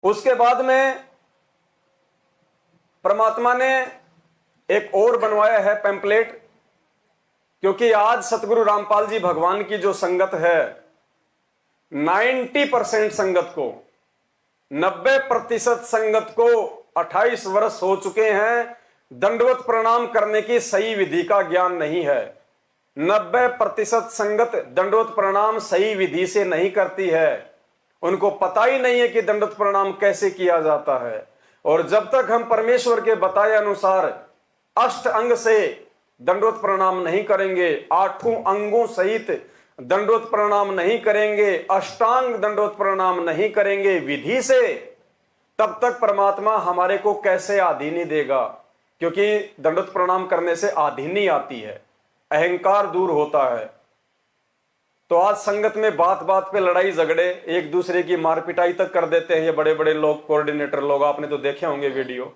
उसके बाद में परमात्मा ने एक और बनवाया है पैम्पलेट, क्योंकि आज सतगुरु रामपाल जी भगवान की जो संगत है 90% संगत को, 90% संगत को 28 वर्ष हो चुके हैं, दंडवत प्रणाम करने की सही विधि का ज्ञान नहीं है। 90% संगत दंडवत प्रणाम सही विधि से नहीं करती है, उनको पता ही नहीं है कि दंडवत प्रणाम कैसे किया जाता है। और जब तक हम परमेश्वर के बताए अनुसार अष्ट अंग से दंडवत प्रणाम नहीं करेंगे, 8 अंगों सहित दंडवत प्रणाम नहीं करेंगे, अष्टांग दंडवत प्रणाम नहीं करेंगे विधि से, तब तक परमात्मा हमारे को कैसे आधीनी देगा? क्योंकि दंडवत प्रणाम करने से आधीनी आती है, अहंकार दूर होता है। तो आज संगत में बात बात पे लड़ाई झगड़े, एक दूसरे की मार पिटाई तक कर देते हैं ये बड़े बड़े लोग, कोऑर्डिनेटर लोग, आपने तो देखे होंगे वीडियो।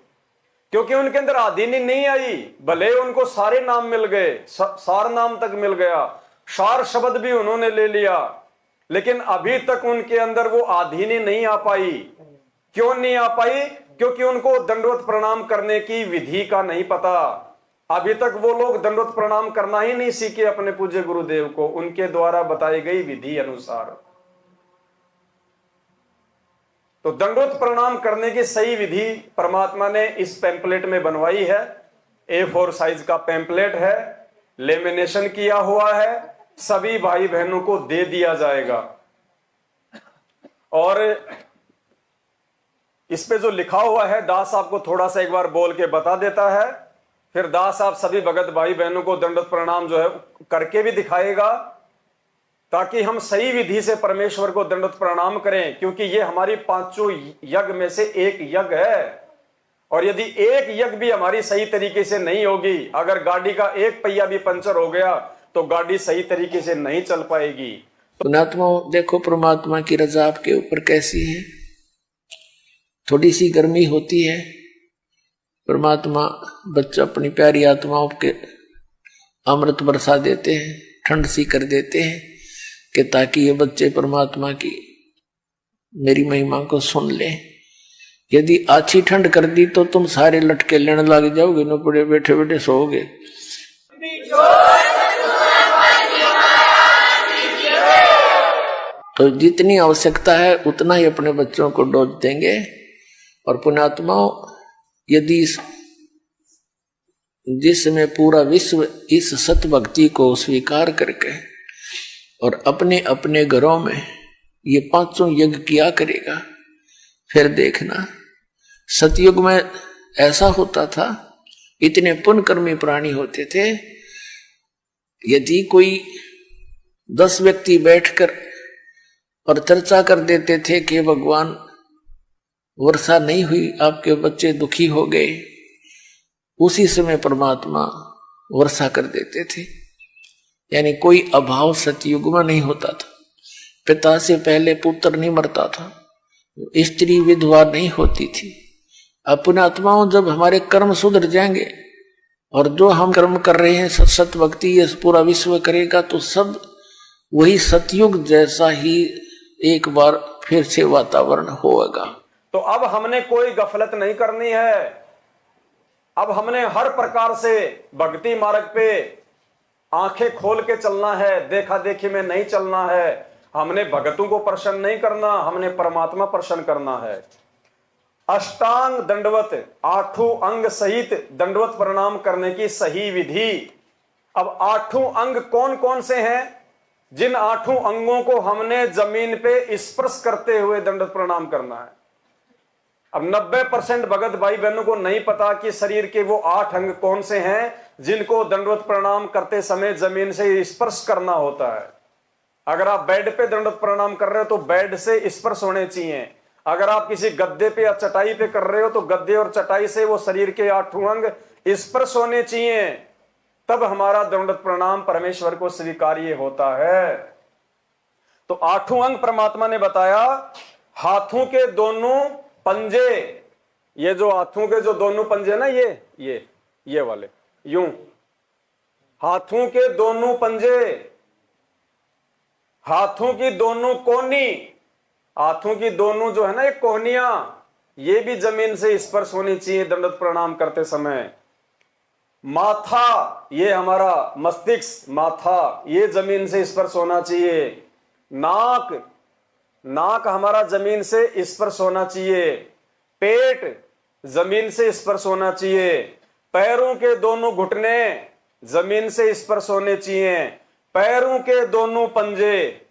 क्योंकि उनके अंदर आधीनी नहीं आई। भले उनको सारे नाम मिल गए, सार नाम तक मिल गया, सार शब्द भी उन्होंने ले लिया, लेकिन अभी तक उनके अंदर वो आधीनी नहीं आ पाई। क्यों नहीं आ पाई? क्योंकि उनको दंडवत प्रणाम करने की विधि का नहीं पता। अभी तक वो लोग दंडवत प्रणाम करना ही नहीं सीखे अपने पूज्य गुरुदेव को, उनके द्वारा बताई गई विधि अनुसार। तो दंडवत प्रणाम करने की सही विधि परमात्मा ने इस पैम्पलेट में बनवाई है। A4 साइज का पैम्पलेट है, लेमिनेशन किया हुआ है, सभी भाई बहनों को दे दिया जाएगा। और इस पे जो लिखा हुआ है, दास आपको थोड़ा सा एक बार बोल के बता देता है, फिर दास आप सभी भगत भाई बहनों को दंडवत प्रणाम जो है करके भी दिखाएगा, ताकि हम सही विधि से परमेश्वर को दंडवत प्रणाम करें। क्योंकि ये हमारी 5 यज्ञ में से एक यज्ञ है, और यदि एक यज्ञ भी हमारी सही तरीके से नहीं होगी, अगर गाड़ी का एक पहिया भी पंचर हो गया तो गाड़ी सही तरीके से नहीं चल पाएगी। पुणात्मा देखो परमात्मा की रजा आपके ऊपर कैसी है। थोड़ी सी गर्मी होती है, परमात्मा बच्चा अपनी प्यारी आत्माओं के अमृत बरसा देते हैं, ठंड सी कर देते हैं, कि ताकि ये बच्चे परमात्मा की मेरी महिमा को सुन लें। यदि अच्छी ठंड कर दी तो तुम सारे लटके लेने लग जाओगे, न पड़े बैठे बैठे सोओगे। तो जितनी आवश्यकता है उतना ही अपने बच्चों को डोज देंगे। और पुण्यात्माओं, यदि जिसमें पूरा विश्व इस सत भक्ति को स्वीकार करके और अपने अपने घरों में ये 5 यज्ञ किया करेगा, फिर देखना सतयुग में ऐसा होता था, इतने पुण्यकर्मी प्राणी होते थे, यदि कोई 10 व्यक्ति बैठकर और चर्चा कर देते थे कि भगवान वर्षा नहीं हुई, आपके बच्चे दुखी हो गए, उसी समय परमात्मा वर्षा कर देते थे। यानी कोई अभाव सतयुग में नहीं होता था। पिता से पहले पुत्र नहीं मरता था, स्त्री विधवा नहीं होती थी। अब पुण्यात्माओं, जब हमारे कर्म सुधर जाएंगे और जो हम कर्म कर रहे हैं सत भक्ति ये पूरा विश्व करेगा, तो सब वही सतयुग जैसा ही एक बार फिर से वातावरण होगा। तो अब हमने कोई गफलत नहीं करनी है। अब हमने हर प्रकार से भक्ति मार्ग पे आंखें खोल के चलना है, देखा देखी में नहीं चलना है। हमने भगतों को प्रसन्न नहीं करना, हमने परमात्मा प्रसन्न करना है। अष्टांग दंडवत, 8 अंग सहित दंडवत प्रणाम करने की सही विधि। अब 8 अंग कौन कौन से हैं? जिन 8 अंगों को हमने जमीन पे स्पर्श करते हुए दंडवत प्रणाम करना है। अब 90% भगत भाई बहनों को नहीं पता कि शरीर के वो 8 अंग कौन से हैं जिनको दंडवत प्रणाम करते समय जमीन से स्पर्श करना होता है। अगर आप बेड पे दंडवत प्रणाम कर रहे हो तो बेड से स्पर्श होने चाहिए। अगर आप किसी गद्दे पे या चटाई पे कर रहे हो तो गद्दे और चटाई से वो शरीर के 8 अंग स्पर्श होने चाहिए, तब हमारा दंडवत प्रणाम परमेश्वर को स्वीकार्य होता है। तो 8 अंग परमात्मा ने बताया। हाथों के दोनों पंजे, ये जो हाथों के जो दोनों पंजे ना, ये वाले यूं, हाथों के दोनों पंजे, हाथों की दोनों कोहनी, हाथों की दोनों जो है ना ये कोहनियां, ये भी जमीन से स्पर्श होनी चाहिए दंडवत प्रणाम करते समय। माथा, ये हमारा मस्तिष्क, माथा ये जमीन से स्पर्श होना चाहिए। नाक, नाक हमारा जमीन से स्पर्श होना चाहिए। पेट जमीन से स्पर्श होना चाहिए। पैरों के दोनों घुटने जमीन से स्पर्श होने चाहिए। पैरों के दोनों पंजे।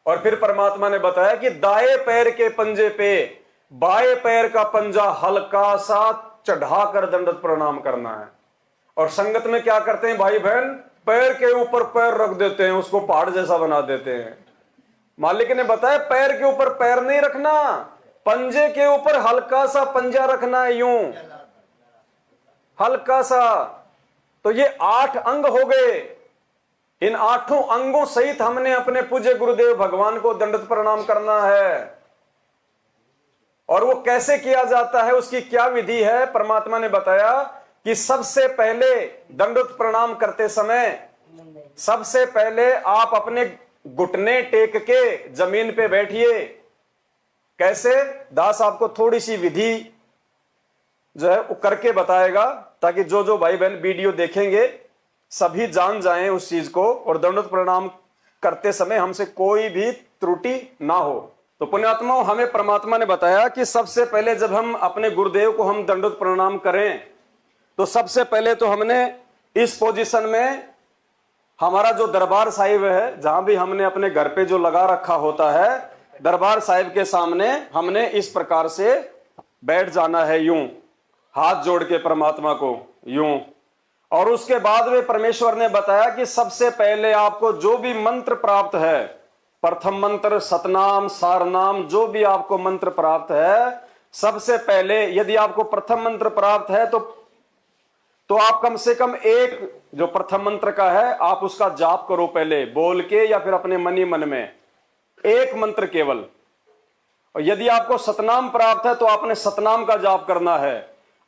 और फिर परमात्मा ने बताया कि दाएं पैर के पंजे पे बाएं पैर का पंजा हल्का सा चढ़ाकर दंडवत प्रणाम करना है। और संगत में क्या करते हैं भाई बहन, पैर के ऊपर पैर रख देते हैं, उसको पहाड़ जैसा बना देते हैं। मालिक ने बताया पैर के ऊपर पैर नहीं रखना, पंजे के ऊपर हल्का सा पंजा रखना है, यूं हल्का सा। तो ये 8 अंग हो गए। इन 8 अंगों सहित हमने अपने पूज्य गुरुदेव भगवान को दंडवत प्रणाम करना है। और वो कैसे किया जाता है, उसकी क्या विधि है, परमात्मा ने बताया कि सबसे पहले दंडवत प्रणाम करते समय सबसे पहले आप अपने घुटने टेक के जमीन पे बैठिए। कैसे, दास आपको थोड़ी सी विधि जो है वो करके बताएगा, ताकि जो जो भाई बहन वीडियो देखेंगे सभी जान जाएं उस चीज को, और दंडवत प्रणाम करते समय हमसे कोई भी त्रुटि ना हो। तो पुण्यात्माओं, हमें परमात्मा ने बताया कि सबसे पहले जब हम अपने गुरुदेव को हम दंडवत प्रणाम करें, तो सबसे पहले तो हमने इस पोजीशन में हमारा जो दरबार साहिब है, जहां भी हमने अपने घर पे जो लगा रखा होता है, दरबार साहिब के सामने हमने इस प्रकार से बैठ जाना है, यूं हाथ जोड़ के परमात्मा को यूं। और उसके बाद में परमेश्वर ने बताया कि सबसे पहले आपको जो भी मंत्र प्राप्त है, प्रथम मंत्र, सतनाम, सारनाम, जो भी आपको मंत्र प्राप्त है, सबसे पहले यदि आपको प्रथम मंत्र प्राप्त है तो आप कम से कम एक जो प्रथम मंत्र का है आप उसका जाप करो, पहले बोल के या फिर अपने मन ही मन में एक मंत्र केवल। और यदि आपको सतनाम प्राप्त है तो आपने सतनाम का जाप करना है।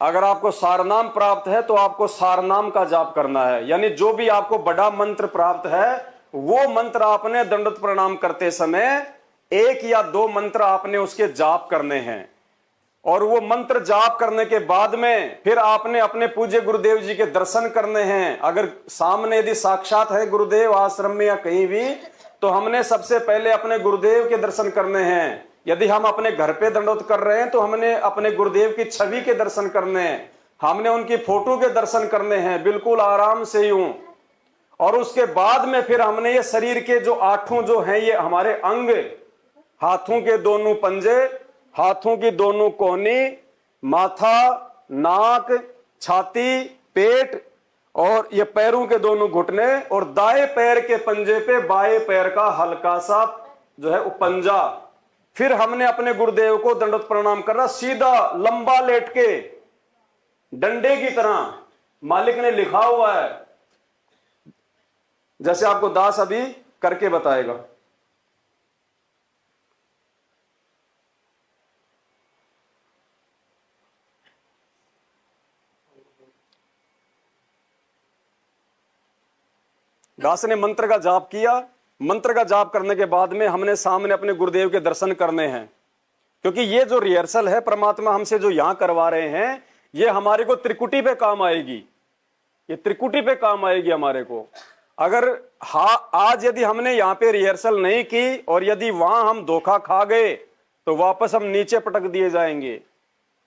अगर आपको सारनाम प्राप्त है तो आपको सारनाम का जाप करना है। यानी जो भी आपको बड़ा मंत्र प्राप्त है वो मंत्र आपने दंडवत प्रणाम करते समय 1 या 2 मंत्र आपने उसके जाप करने हैं। और वो मंत्र जाप करने के बाद में फिर आपने अपने पूज्य गुरुदेव जी के दर्शन करने हैं। अगर सामने यदि साक्षात है गुरुदेव आश्रम में या कहीं भी, तो हमने सबसे पहले अपने गुरुदेव के दर्शन करने हैं। यदि हम अपने घर पे दंडवत कर रहे हैं तो हमने अपने गुरुदेव की छवि के दर्शन करने हैं, हमने उनकी फोटो के दर्शन करने हैं, बिल्कुल आराम से यूं। और उसके बाद में फिर हमने ये शरीर के जो 8 जो हैं ये हमारे अंग, हाथों के दोनों पंजे, हाथों की दोनों कोहनी, माथा, नाक, छाती, पेट और ये पैरों के दोनों घुटने, और दाएं पैर के पंजे पे बाएं पैर का हल्का सा जो है वो पंजा। फिर हमने अपने गुरुदेव को दंडवत प्रणाम करना, सीधा लंबा लेट के डंडे की तरह। मालिक ने लिखा हुआ है, जैसे आपको दास अभी करके बताएगा। दास ने मंत्र का जाप किया। मंत्र का जाप करने के बाद में हमने सामने अपने गुरुदेव के दर्शन करने हैं, क्योंकि ये जो रिहर्सल है परमात्मा हमसे जो यहां करवा रहे हैं, ये हमारे को त्रिकुटी पे काम आएगी। ये त्रिकुटी पे काम आएगी हमारे को। अगर आज यदि हमने यहाँ पे रिहर्सल नहीं की और यदि वहां हम धोखा खा गए तो वापस हम नीचे पटक दिए जाएंगे।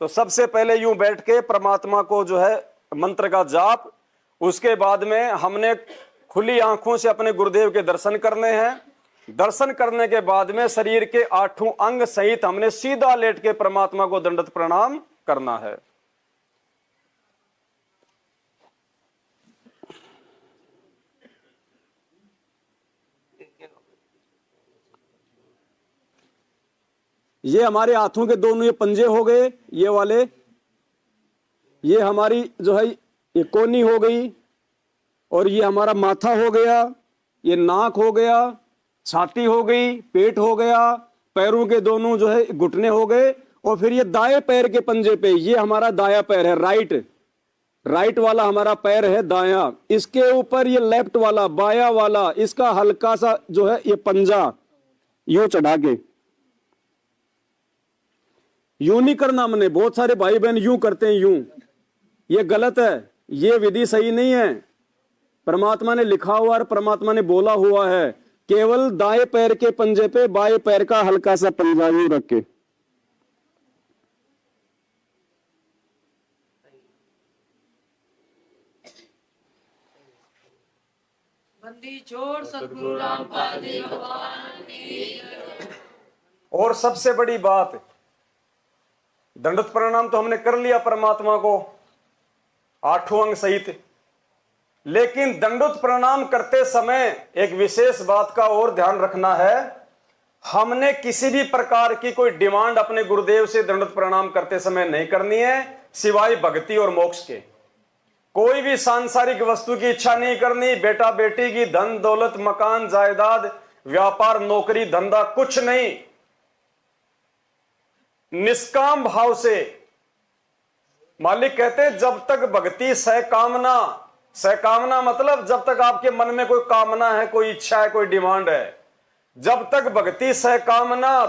तो सबसे पहले यूं बैठ के परमात्मा को जो है मंत्र का जाप, उसके बाद में हमने खुली आंखों से अपने गुरुदेव के दर्शन करने हैं। दर्शन करने के बाद में शरीर के 8 अंग सहित हमने सीधा लेट के परमात्मा को दंडवत प्रणाम करना है। ये हमारे हाथों के दोनों ये पंजे हो गए, ये वाले, ये हमारी जो है ये कोहनी हो गई, और ये हमारा माथा हो गया, ये नाक हो गया, छाती हो गई, पेट हो गया, पैरों के दोनों जो है घुटने हो गए, और फिर ये दाएं पैर के पंजे पे ये हमारा दायां पैर है, राइट वाला हमारा पैर है दायां, इसके ऊपर ये लेफ्ट वाला बायां वाला, इसका हल्का सा जो है ये पंजा यूं चढ़ा के यूं नहीं करना हमने। बहुत सारे भाई बहन यूं करते हैं, यूं, ये गलत है, ये विधि सही नहीं है। परमात्मा ने लिखा हुआ और परमात्मा ने बोला हुआ है, केवल दाएं पैर के पंजे पे बाएं पैर का हल्का सा पंजा यूं रख के। बंदी छोड़ सतगुरु रामपाल जी भगवान की। और सबसे बड़ी बात, दंडवत प्रणाम तो हमने कर लिया परमात्मा को 8 अंग सहित, लेकिन दंडवत प्रणाम करते समय एक विशेष बात का और ध्यान रखना है। हमने किसी भी प्रकार की कोई डिमांड अपने गुरुदेव से दंडवत प्रणाम करते समय नहीं करनी है, सिवाय भक्ति और मोक्ष के। कोई भी सांसारिक वस्तु की इच्छा नहीं करनी, बेटा बेटी की, धन दौलत, मकान जायदाद, व्यापार, नौकरी, धंधा, कुछ नहीं। निष्काम भाव से। मालिक कहते हैं जब तक भक्ति सकामना, सकामना मतलब जब तक आपके मन में कोई कामना है, कोई इच्छा है, कोई डिमांड है, जब तक भक्ति सकामना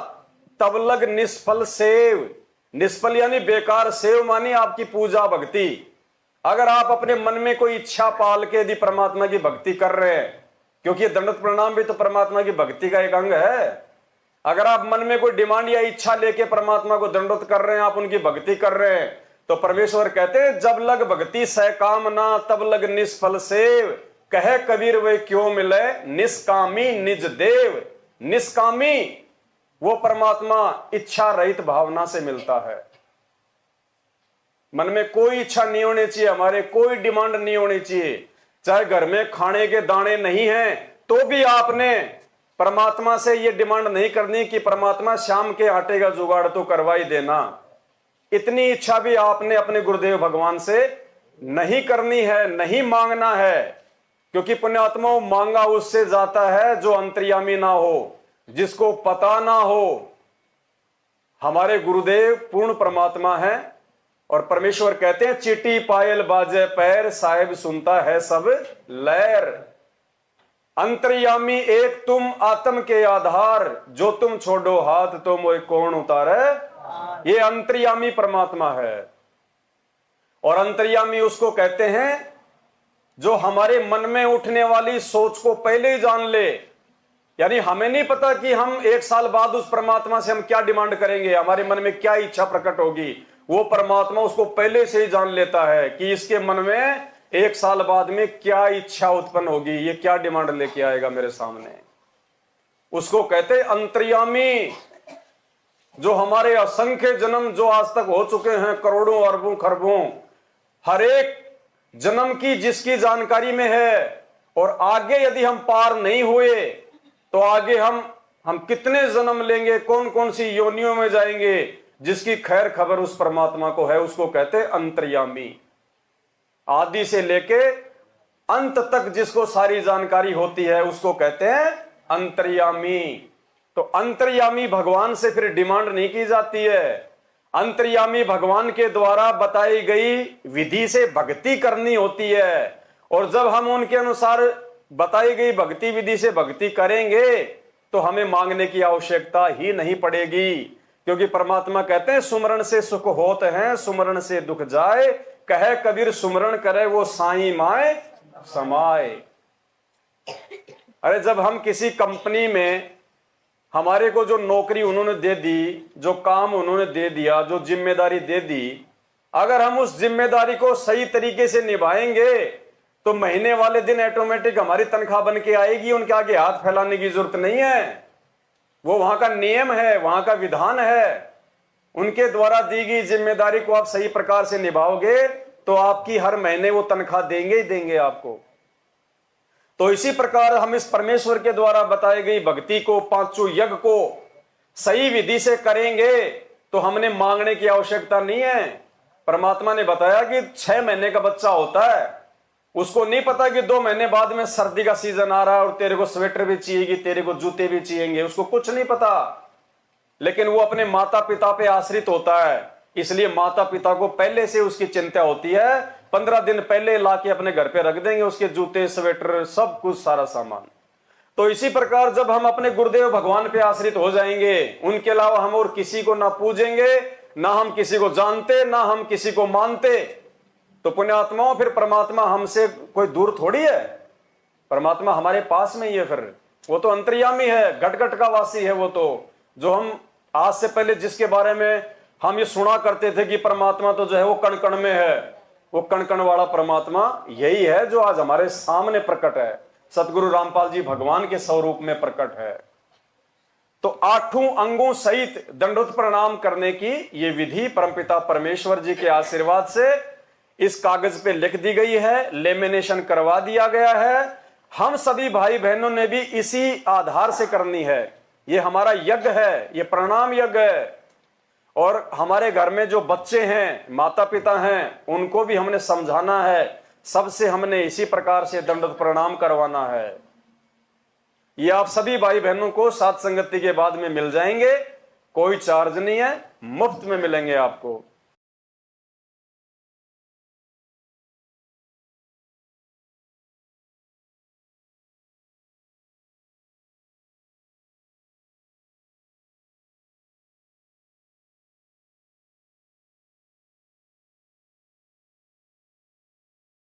तब लग निष्फल सेव। निष्फल यानी बेकार, सेव मानी आपकी पूजा भक्ति। अगर आप अपने मन में कोई इच्छा पाल के यदि परमात्मा की भक्ति कर रहे हैं, क्योंकि दंडवत प्रणाम भी तो परमात्मा की भक्ति का एक अंग है। अगर आप मन में कोई डिमांड या इच्छा लेके परमात्मा को दंडवत कर रहे हैं, आप उनकी भक्ति कर रहे हैं, तो परमेश्वर कहते हैं जब लग भक्ति सकामना तब लग निष्फल सेव। कहे कबीर वे क्यों मिले निष्कामी निज देव। निष्कामी वो परमात्मा इच्छा रहित भावना से मिलता है। मन में कोई इच्छा नहीं होनी चाहिए, हमारे कोई डिमांड नहीं होनी चाहिए। चाहे घर में खाने के दाने नहीं हैं तो भी आपने परमात्मा से ये डिमांड नहीं करनी कि परमात्मा शाम के आटे का जुगाड़ तो करवाई देना। इतनी इच्छा भी आपने अपने गुरुदेव भगवान से नहीं करनी है, नहीं मांगना है, क्योंकि पुण्यात्मा मांगा उससे जाता है जो अंतर्यामी ना हो, जिसको पता ना हो। हमारे गुरुदेव पूर्ण परमात्मा है और परमेश्वर कहते हैं चिटी पायल बाजे पैर, साहेब सुनता है सब लहर। अंतर्यामी एक तुम आत्म के आधार, जो तुम छोड़ो हाथ तो मोए कौन उतारे। ये अंतर्यामी परमात्मा है। और अंतर्यामी उसको कहते हैं जो हमारे मन में उठने वाली सोच को पहले ही जान ले। यानी हमें नहीं पता कि हम 1 साल बाद उस परमात्मा से हम क्या डिमांड करेंगे, हमारे मन में क्या इच्छा प्रकट होगी। वो परमात्मा उसको पहले से ही जान लेता है कि इसके मन में 1 साल बाद में क्या इच्छा उत्पन्न होगी, ये क्या डिमांड लेके आएगा मेरे सामने। उसको कहते अंतर्यामी। जो हमारे असंख्य जन्म जो आज तक हो चुके हैं, करोड़ों अरबों खरबों, हर एक जन्म की जिसकी जानकारी में है, और आगे यदि हम पार नहीं हुए तो आगे हम कितने जन्म लेंगे, कौन कौन सी योनियों में जाएंगे, जिसकी खैर खबर उस परमात्मा को है, उसको कहते हैं अंतर्यामी। आदि से लेके अंत तक जिसको सारी जानकारी होती है उसको कहते हैं अंतर्यामी। तो अंतर्यामी भगवान से फिर डिमांड नहीं की जाती है। अंतर्यामी भगवान के द्वारा बताई गई विधि से भक्ति करनी होती है, और जब हम उनके अनुसार बताई गई भक्ति विधि से भक्ति करेंगे तो हमें मांगने की आवश्यकता ही नहीं पड़ेगी, क्योंकि परमात्मा कहते हैं सुमरण से सुख होते हैं, सुमरण से दुख जाए। कहे कबीर सुमरण करे वो साईं माए समाए। अरे जब हम किसी कंपनी में, हमारे को जो नौकरी उन्होंने दे दी, जो काम उन्होंने दे दिया, जो जिम्मेदारी दे दी, अगर हम उस जिम्मेदारी को सही तरीके से निभाएंगे तो महीने वाले दिन ऑटोमेटिक हमारी तनख्वाह बन के आएगी। उनके आगे हाथ फैलाने की जरूरत नहीं है। वो वहां का नियम है, वहां का विधान है। उनके द्वारा दी गई जिम्मेदारी को आप सही प्रकार से निभाओगे तो आपकी हर महीने वो तनख्वाह देंगे ही देंगे आपको। तो इसी प्रकार हम इस परमेश्वर के द्वारा बताई गई भक्ति को, 5 यज्ञ को सही विधि से करेंगे तो हमने मांगने की आवश्यकता नहीं है। परमात्मा ने बताया कि 6 महीने का बच्चा होता है, उसको नहीं पता कि 2 महीने बाद में सर्दी का सीजन आ रहा है और तेरे को स्वेटर भी चाहिएगी, तेरे को जूते भी चाहिएंगे, उसको कुछ नहीं पता। लेकिन वो अपने माता पिता पे आश्रित होता है, इसलिए माता पिता को पहले से उसकी चिंता होती है। 15 दिन पहले लाके अपने घर पे रख देंगे उसके जूते, स्वेटर, सब कुछ, सारा सामान। तो इसी प्रकार जब हम अपने गुरुदेव भगवान पे आश्रित हो जाएंगे, उनके अलावा हम और किसी को ना पूजेंगे, ना हम किसी को जानते, ना हम किसी को मानते। तो पुण्यात्माओं, फिर परमात्मा हमसे कोई दूर थोड़ी है, परमात्मा हमारे पास में ही है। फिर वो तो अंतर्यामी है, घट घट का वासी है। वो तो जो हम आज से पहले जिसके बारे में हम ये सुना करते थे कि परमात्मा तो जो है वो कण कण में है, वो कण कण वाला परमात्मा यही है जो आज हमारे सामने प्रकट है, सतगुरु रामपाल जी भगवान के स्वरूप में प्रकट है। तो 8 अंगों सहित दंडवत प्रणाम करने की ये विधि परमपिता परमेश्वर जी के आशीर्वाद से इस कागज पे लिख दी गई है, लेमिनेशन करवा दिया गया है। हम सभी भाई बहनों ने भी इसी आधार से करनी है। ये हमारा यज्ञ है, ये प्रणाम यज्ञ है। और हमारे घर में जो बच्चे हैं, माता पिता हैं, उनको भी हमने समझाना है, सबसे हमने इसी प्रकार से दंडवत प्रणाम करवाना है। ये आप सभी भाई बहनों को साथ संगति के बाद में मिल जाएंगे, कोई चार्ज नहीं है, मुफ्त में मिलेंगे आपको।